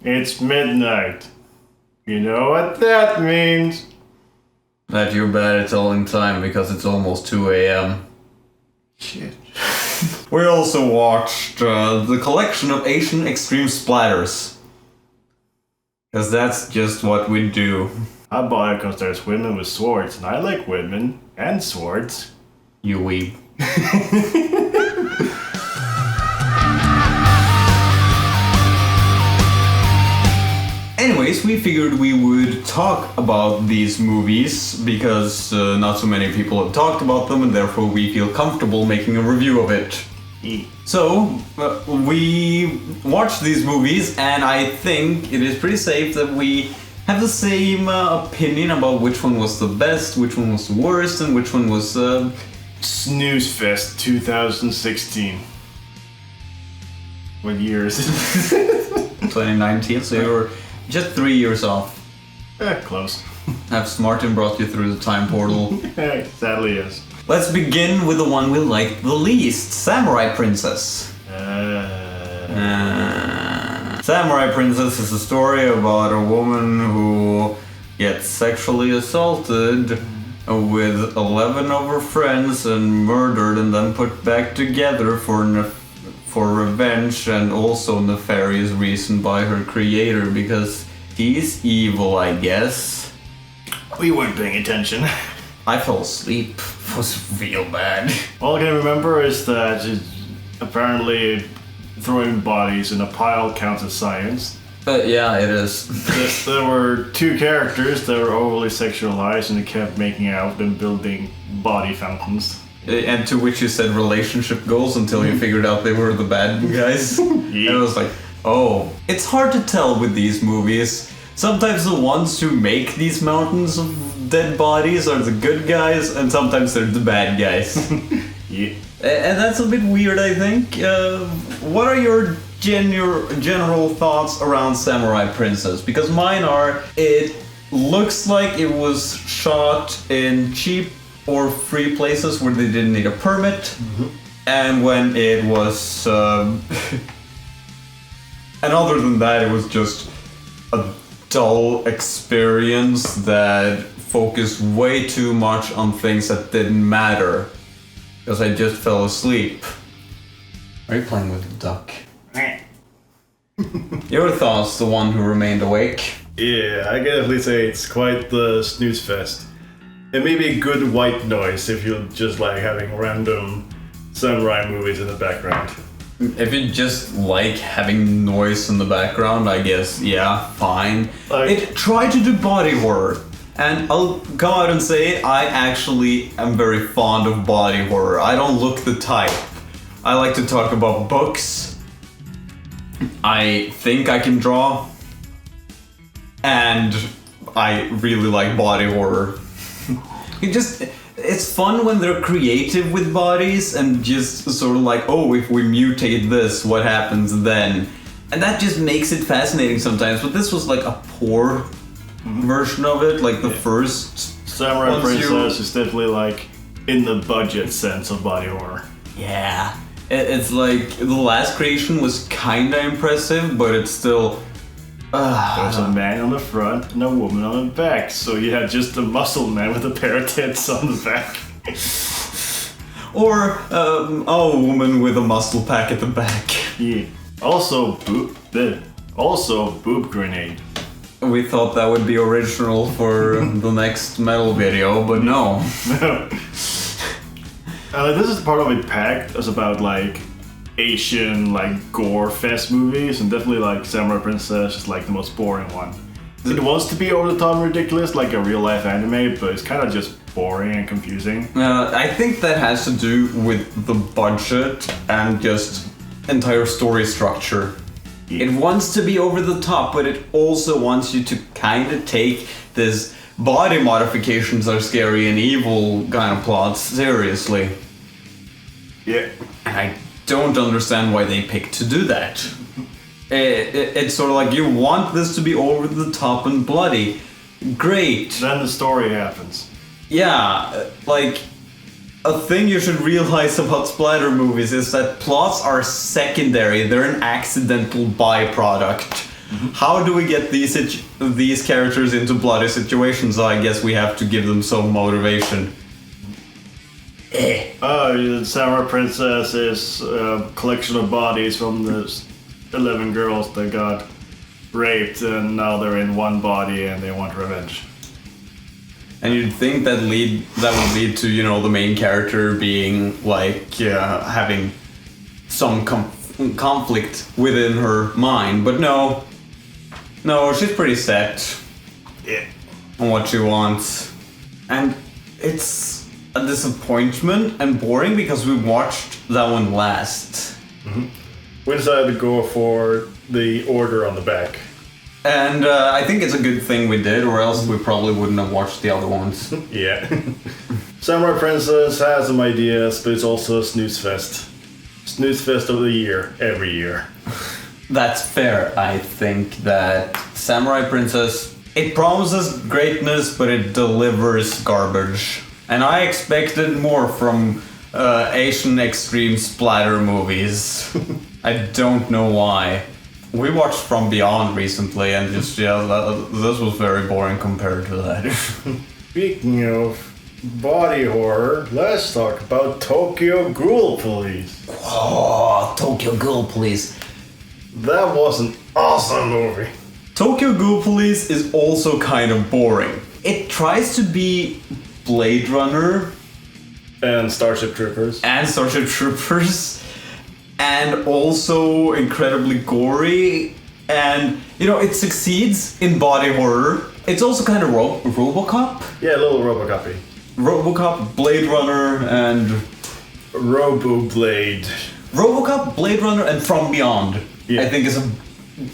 It's midnight. You know what that means? That you're bad at telling time because it's almost 2 a.m. Shit. We also watched the collection of Asian extreme splatters. Because that's just what we do. I bought it because there's women with swords, and I like women and swords. You weeb. Anyways, we figured we would talk about these movies because not so many people have talked about them, and therefore we feel comfortable making a review of it. So, we watched these movies, and I think it is pretty safe that we have the same opinion about which one was the best, which one was the worst, and which one was... Snooze Fest 2016. What year is it? 2019, so you're just 3 years off. Close. Have Martin brought you through the time portal? Sadly, yes. Let's begin with the one we liked the least, Samurai Princess. Samurai Princess is a story about a woman who gets sexually assaulted with 11 of her friends and murdered and then put back together for revenge and also nefarious reason by her creator because he's evil, I guess. We weren't paying attention. I fell asleep. It was real bad. All I can remember is that apparently throwing bodies in a pile counts as science. Yeah, it is. There were two characters that were overly sexualized and they kept making out and building body fountains. And to which you said relationship goals until you figured out they were the bad guys. Yeah. And I was like, oh. It's hard to tell with these movies. Sometimes the ones who make these mountains of dead bodies are the good guys, and sometimes they're the bad guys. Yeah. And that's a bit weird, I think. What are your general thoughts around Samurai Princess? Because mine are, it looks like it was shot in cheap or free places where they didn't need a permit. Mm-hmm. And when it was... and other than that, it was just a dull experience that focused way too much on things that didn't matter. Because I just fell asleep. Are you playing with the duck? Your thoughts, the one who remained awake? Yeah, I can definitely say it's quite the snooze fest. It may be a good white noise if you're just like having random samurai movies in the background. If you just like having noise in the background, I guess, yeah, fine. It tried to do body horror. And I'll come out and say I actually am very fond of body horror. I don't look the type. I like to talk about books. I think I can draw. And I really like body horror. It's fun when they're creative with bodies and just sort of like, oh, if we mutate this, what happens then? And that just makes it fascinating sometimes. But this was like a poor version of it, like the first Samurai Princess is definitely like in the budget sense of body horror. Yeah, it's like the last creation was kinda impressive, but it's still there's a man on the front and a woman on the back, so you had just a muscle man with a pair of tits on the back. Or a woman with a muscle pack at the back. Yeah. Also boob grenade. We thought that would be original for the next metal video, but no. This is part of it packed. It's about like Asian like gore fest movies, and definitely like Samurai Princess is like the most boring one. It wants to be over the top and ridiculous like a real life anime, but it's kind of just boring and confusing. I think that has to do with the budget and just entire story structure. It wants to be over the top, but it also wants you to kind of take this body modifications are scary and evil kind of plots seriously. Yeah. And I don't understand why they picked to do that. It's sort of like you want this to be over the top and bloody. Great. Then the story happens. Yeah, like... A thing you should realize about splatter movies is that plots are secondary, they're an accidental byproduct. How do we get these characters into bloody situations? I guess we have to give them some motivation. The Samurai Princess is a collection of bodies from the 11 girls that got raped, and now they're in one body and they want revenge. And you'd think that would lead to, the main character being like having some conflict within her mind, but no, she's pretty set on what she wants, and it's a disappointment and boring because we watched that one last. We decided to go for the order on the back. And I think it's a good thing we did, or else we probably wouldn't have watched the other ones. Yeah. Samurai Princess has some ideas, but it's also a snooze fest. Snooze fest of the year, every year. That's fair. I think that Samurai Princess, it promises greatness, but it delivers garbage. And I expected more from Asian extreme splatter movies. I don't know why. We watched From Beyond recently, and this was very boring compared to that. Speaking of body horror, let's talk about Tokyo Ghoul Police. Oh, Tokyo Ghoul Police. That was an awesome movie. Tokyo Ghoul Police is also kind of boring. It tries to be Blade Runner and Starship Troopers. And also incredibly gory, and it succeeds in body horror. It's also kind of RoboCop. Yeah, a little RoboCop-y. RoboCop, Blade Runner, and RoboBlade. RoboCop, Blade Runner, and From Beyond. Yeah. I think is a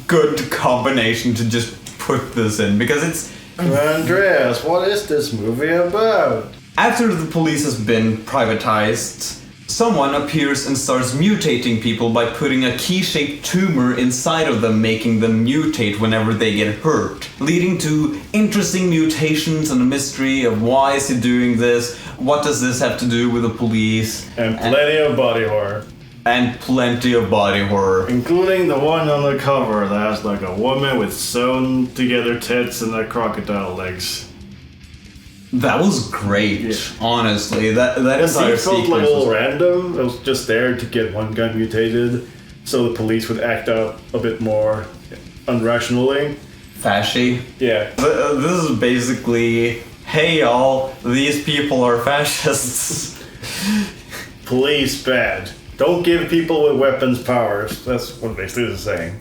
good combination to just put this in, because it's... Andreas, what is this movie about? After the police has been privatized, someone appears and starts mutating people by putting a key-shaped tumor inside of them, making them mutate whenever they get hurt, leading to interesting mutations and a mystery of why is he doing this, what does this have to do with the police, and plenty of body horror. Including the one on the cover that has like a woman with sewn together tits and crocodile legs. That was great, honestly. That entire sequence felt like a little random. It was just there to get one guy mutated, so the police would act out a bit more unrationally. Fashy. Yeah. This is basically, hey y'all, these people are fascists. Police bad. Don't give people with weapons powers. That's what basically this is saying.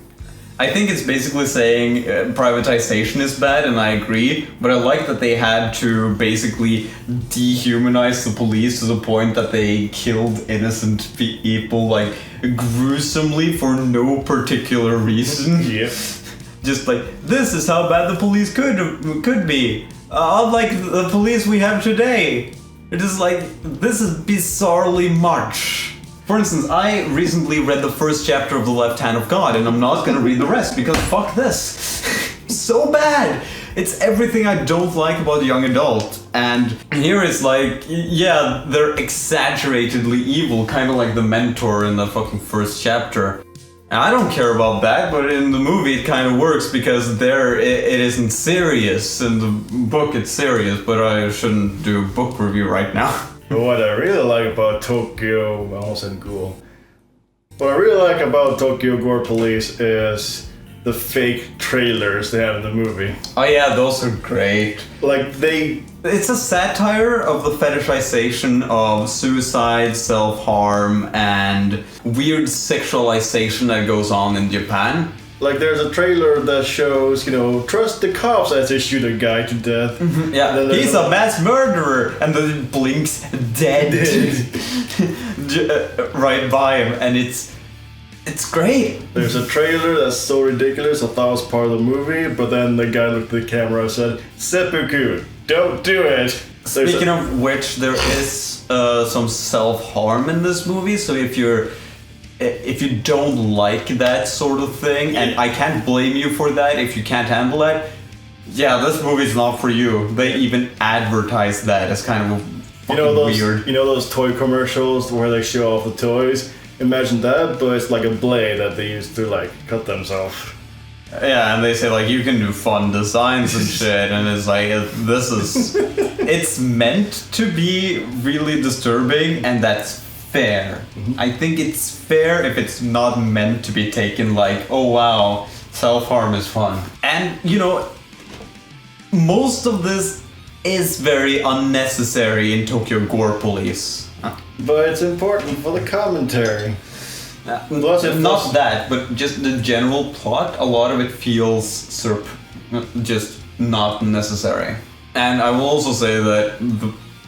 I think it's basically saying privatization is bad, and I agree, but I like that they had to basically dehumanize the police to the point that they killed innocent people, like, gruesomely for no particular reason. Yep. Just like, this is how bad the police could be. Unlike the police we have today. It is like, this is bizarrely much. For instance, I recently read the first chapter of The Left Hand of God, and I'm not gonna read the rest because fuck this. So bad! It's everything I don't like about young adult. And here it's like, yeah, they're exaggeratedly evil, kind of like the mentor in the fucking first chapter. And I don't care about that, but in the movie it kind of works because there it isn't serious. In the book it's serious, but I shouldn't do a book review right now. But what I really like about Tokyo, I almost said Ghoul. What I really like about Tokyo Gore Police is the fake trailers they have in the movie. Oh yeah, those are great. It's a satire of the fetishization of suicide, self-harm, and weird sexualization that goes on in Japan. Like there's a trailer that shows, trust the cops as they shoot a guy to death. Mm-hmm. Yeah, he's a mass murderer, and then it blinks dead right by him, and it's great. There's a trailer that's so ridiculous I thought it was part of the movie, but then the guy looked at the camera and said, "Seppuku, don't do it." Speaking of which, there is some self-harm in this movie, so if you don't like that sort of thing, and I can't blame you for that if you can't handle that, yeah, this movie's not for you. They even advertise that as kind of weird. You know those toy commercials where they show off the toys? Imagine that, but it's like a blade that they use to cut themselves. Yeah, and they say like you can do fun designs and shit, and it's like it's meant to be really disturbing, and that's fair. I think it's fair if it's not meant to be taken like, oh wow, self-harm is fun. And most of this is very unnecessary in Tokyo Gore Police. But it's important for the commentary. Not that, but just the general plot, a lot of it feels just not necessary. And I will also say that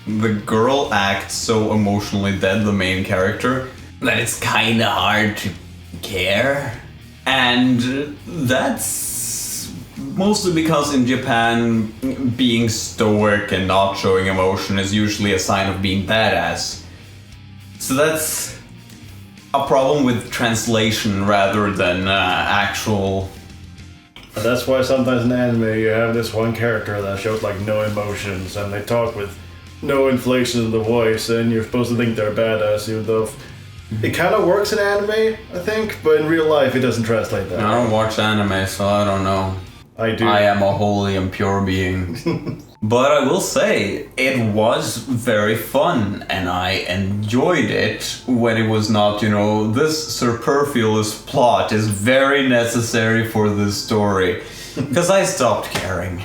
the girl acts so emotionally dead, the main character, that it's kinda hard to care. And that's mostly because in Japan, being stoic and not showing emotion is usually a sign of being badass. So that's a problem with translation rather than actual. And that's why sometimes in anime you have this one character that shows like no emotions and they talk with no inflation in the voice, and you're supposed to think they're badass, even though it kind of works in anime, I think, but in real life it doesn't translate that. I don't watch anime, so I don't know. I do. I am a holy and pure being. But I will say, it was very fun, and I enjoyed it when it was not, this superfluous plot is very necessary for this story. Because I stopped caring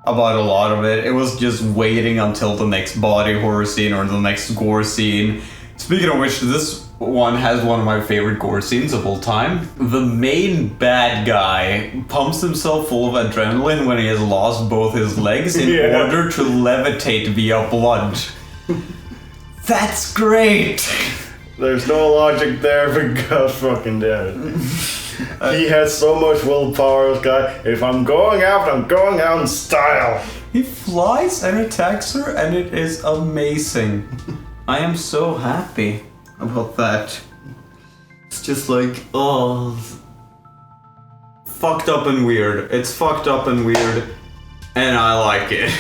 about a lot of it. It was just waiting until the next body horror scene or the next gore scene. Speaking of which, this one has one of my favorite gore scenes of all time. The main bad guy pumps himself full of adrenaline when he has lost both his legs in order to levitate via blood. That's great! There's no logic there, but god fucking damn it. He has so much willpower, this guy. If I'm going out, I'm going out in style. He flies and attacks her, and it is amazing. I am so happy about that. It's just like, fucked up and weird. It's fucked up and weird, and I like it.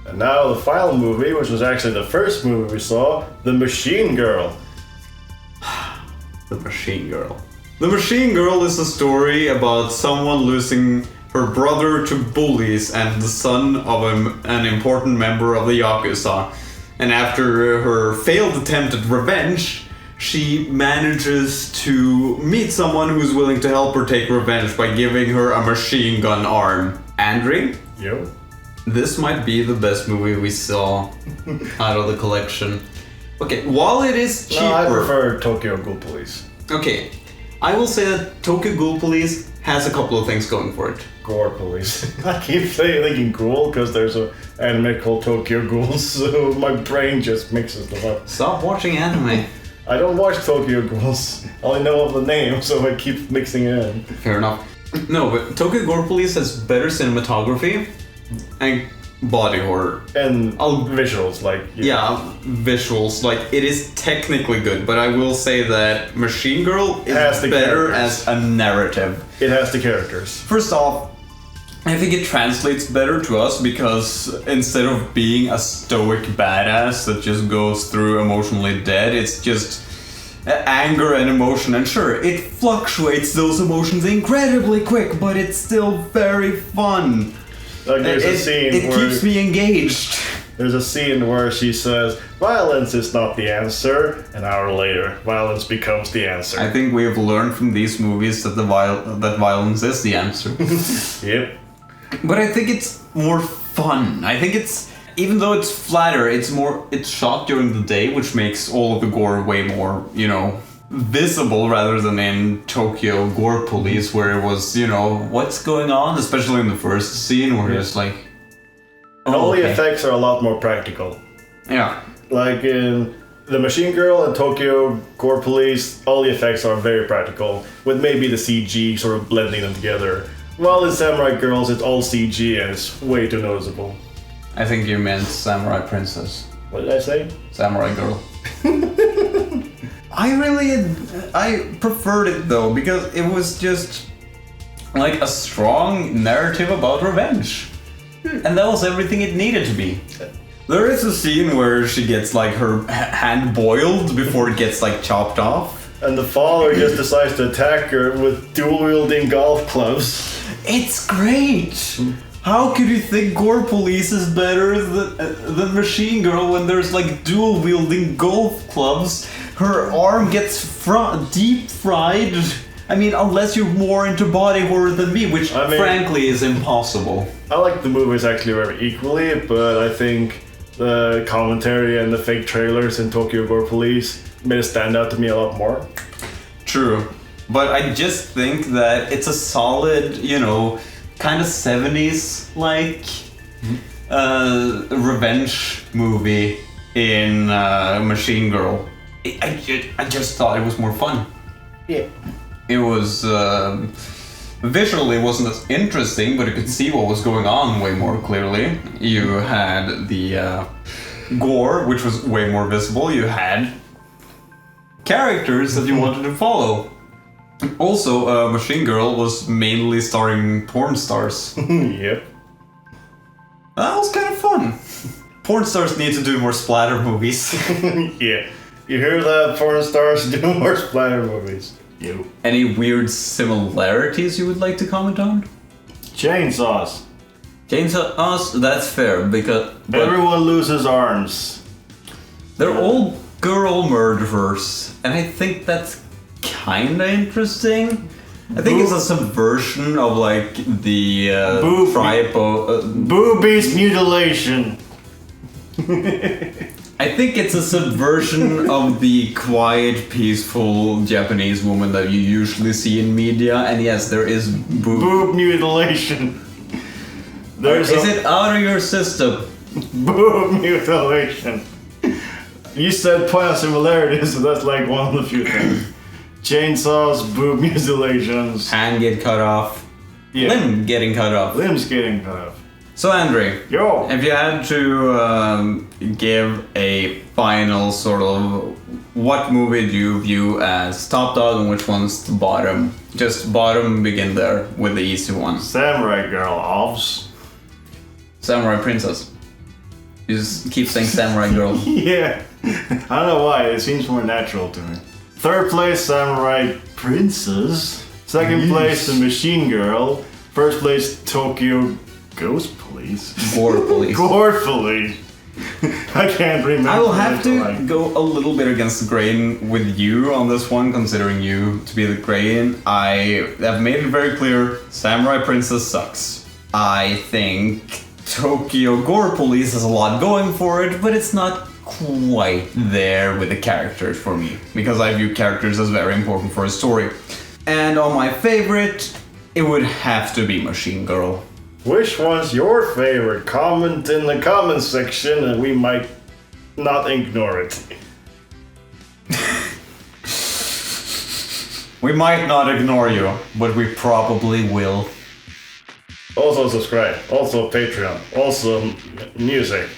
And now the final movie, which was actually the first movie we saw, The Machine Girl. The Machine Girl. The Machine Girl is a story about someone losing her brother to bullies and the son of an important member of the Yakuza. And after her failed attempt at revenge, she manages to meet someone who's willing to help her take revenge by giving her a machine gun arm. Andri? Yo. This might be the best movie we saw out of the collection. Okay, while it is cheaper... No, I prefer Tokyo Ghoul Police. Okay, I will say that Tokyo Ghoul Police has a couple of things going for it. Gore Police. I keep thinking ghoul because there's an anime called Tokyo Ghouls, so my brain just mixes them up. Stop watching anime. I don't watch Tokyo Ghouls. I only know of the name, so I keep mixing it in. Fair enough. No, but Tokyo Gore Police has better cinematography and body horror. And visuals, like... Yeah, visuals. Like, it is technically good, but I will say that Machine Girl is better as a narrative. It has the characters. First off, I think it translates better to us because instead of being a stoic badass that just goes through emotionally dead, it's just anger and emotion. And sure, it fluctuates those emotions incredibly quick, but it's still very fun. Like there's a scene it where... keeps me engaged. There's a scene where she says, violence is not the answer. An hour later, violence becomes the answer. I think we have learned from these movies that that violence is the answer. Yep. But I think it's more fun. I think it's, even though it's flatter, it's shot during the day, which makes all of the gore way more, visible rather than in Tokyo Gore Police, where it was, what's going on? Especially in the first scene, where it's like... And all the effects are a lot more practical. Yeah. Like in The Machine Girl and Tokyo Gore Police, all the effects are very practical, with maybe the CG sort of blending them together. While in Samurai Girls, it's all CG and it's way too noticeable. I think you meant Samurai Princess. What did I say? Samurai Girl. I preferred it though, because it was just like a strong narrative about revenge. And that was everything it needed to be. There is a scene where she gets like her hand boiled before it gets like chopped off. and the father just decides to attack her with dual-wielding golf clubs. It's great! How could you think Gore Police is better than Machine Girl when there's like dual-wielding golf clubs? Her arm gets deep fried. I mean, unless you're more into body horror than me, which frankly is impossible. I like the movies actually very equally, but I think the commentary and the fake trailers in Tokyo Gore Police made it stand out to me a lot more. True. But I just think that it's a solid, kind of 70s like revenge movie in Machine Girl. I just thought it was more fun. Yeah. It was visually wasn't as interesting, but you could see what was going on way more clearly. You had the gore, which was way more visible. You had characters that you wanted to follow. Also, Machine Girl was mainly starring porn stars. Yep. That was kind of fun. Porn stars need to do more splatter movies. Yeah. You hear that, porn stars do more splatter movies. You. Any weird similarities you would like to comment on? Chainsaws. Chainsaws, that's fair, because... Everyone loses arms. They're all girl murderers, and I think that's kinda interesting. I think it's a subversion of like the tribe of... Boobies mutilation. I think it's a subversion of the quiet, peaceful Japanese woman that you usually see in media, and yes, there is Boob mutilation. Is it out of your system? Boob mutilation. You said point of similarities, so that's like one of the few things. Chainsaws, boob mutilations. Hand get cut off. Yeah. Limb getting cut off. Limbs getting cut off. So Andri, Yo! if you had to give a final sort of what movie do you view as top dog and which one's the bottom? Just bottom, begin there with the easy one. Samurai Girl, offs. Samurai Princess. You just keep saying Samurai Girl. Yeah. I don't know why, it seems more natural to me. Third place, Samurai Princess. Second place, The Machine Girl. First place, Tokyo Ghost Police. Gore Police. Gore Police. I can't remember. I will have to go a little bit against the grain with you on this one, considering you to be the grain. I have made it very clear, Samurai Princess sucks. I think Tokyo Gore Police has a lot going for it, but it's not quite there with the characters for me, because I view characters as very important for a story. And on my favorite, it would have to be Machine Girl. Which one's your favorite? Comment in the comment section and we might not ignore it. We might not ignore you, but we probably will. Also subscribe, also Patreon, also music.